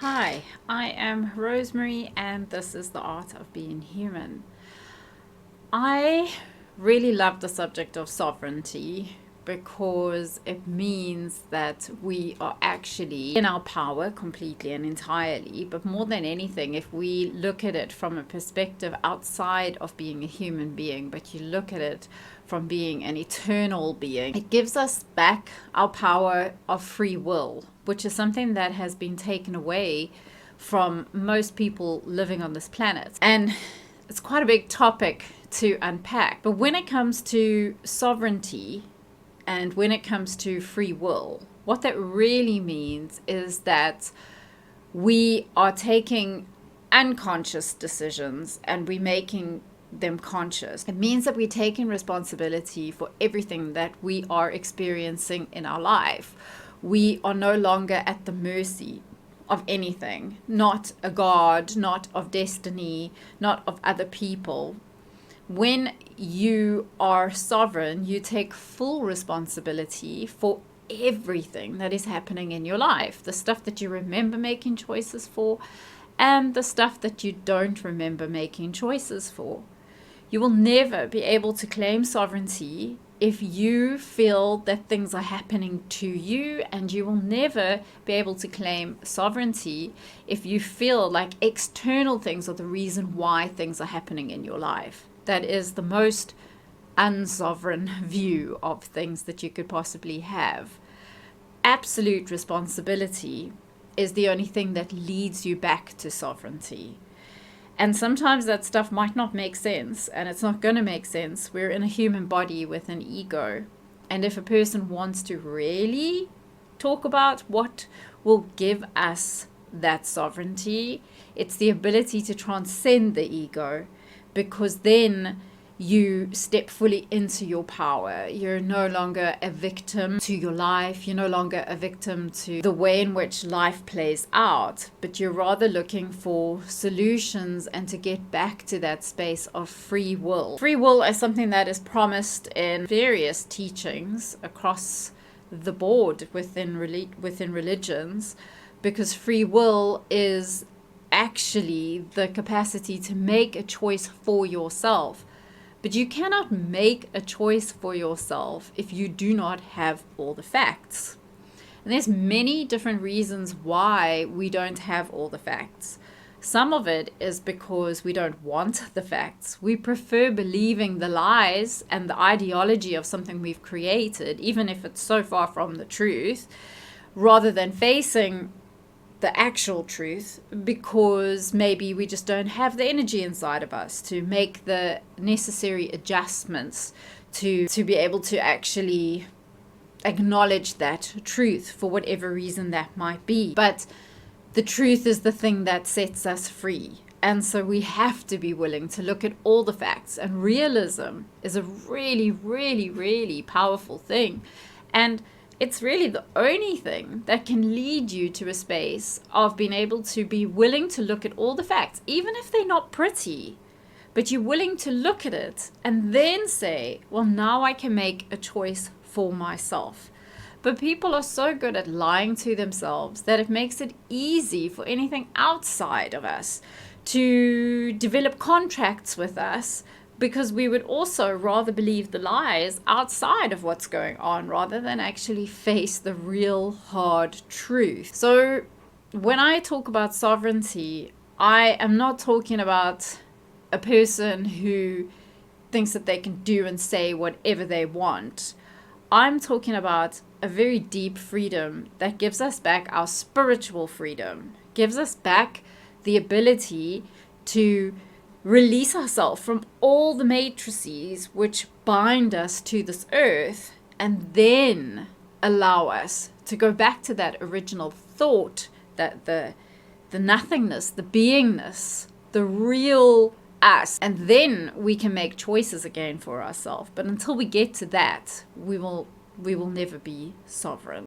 Hi, I am Rosemarie, and this is The Art of Being Human. I really love the subject of sovereignty because it means that we are actually in our power completely and entirely. But more than anything, if we look at it from a perspective outside of being a human being, but you look at it from being an eternal being, it gives us back our power of free will, which is something that has been taken away from most people living on this planet. And it's quite a big topic to unpack. But when it comes to sovereignty and when it comes to free will, what that really means is that we are taking unconscious decisions and we're making them conscious. It means that we're taking responsibility for everything that we are experiencing in our life. We are no longer at the mercy of anything, not a God, not of destiny, not of other people. When you are sovereign, you take full responsibility for everything that is happening in your life, the stuff that you remember making choices for and the stuff that you don't remember making choices for. You will never be able to claim sovereignty if you feel that things are happening to you, and you will never be able to claim sovereignty if you feel like external things are the reason why things are happening in your life. That is the most unsovereign view of things that you could possibly have. Absolute responsibility is the only thing that leads you back to sovereignty. And sometimes that stuff might not make sense, and it's not going to make sense. We're in a human body with an ego. And if a person wants to really talk about what will give us that sovereignty, it's the ability to transcend the ego, because then you step fully into your power. You're no longer a victim to your life. You're no longer a victim to the way in which life plays out, but you're rather looking for solutions and to get back to that space of free will. Free will is something that is promised in various teachings across the board within religions, because free will is actually the capacity to make a choice for yourself. But you cannot make a choice for yourself if you do not have all the facts. And there's many different reasons why we don't have all the facts. Some of it is because we don't want the facts. We prefer believing the lies and the ideology of something we've created, even if it's so far from the truth, rather than facing the actual truth, because maybe we just don't have the energy inside of us to make the necessary adjustments to be able to actually acknowledge that truth for whatever reason that might be. But the truth is the thing that sets us free. And so we have to be willing to look at all the facts. And realism is a really, really, really powerful thing. And it's really the only thing that can lead you to a space of being able to be willing to look at all the facts, even if they're not pretty, but you're willing to look at it and then say, well, now I can make a choice for myself. But people are so good at lying to themselves that it makes it easy for anything outside of us to develop contracts with us, because we would also rather believe the lies outside of what's going on rather than actually face the real hard truth. So when I talk about sovereignty, I am not talking about a person who thinks that they can do and say whatever they want. I'm talking about a very deep freedom that gives us back our spiritual freedom, gives us back the ability to release ourselves from all the matrices which bind us to this earth, and then allow us to go back to that original thought, that the nothingness, the beingness, the real us, and then we can make choices again for ourselves. But until we get to that, we will never be sovereign.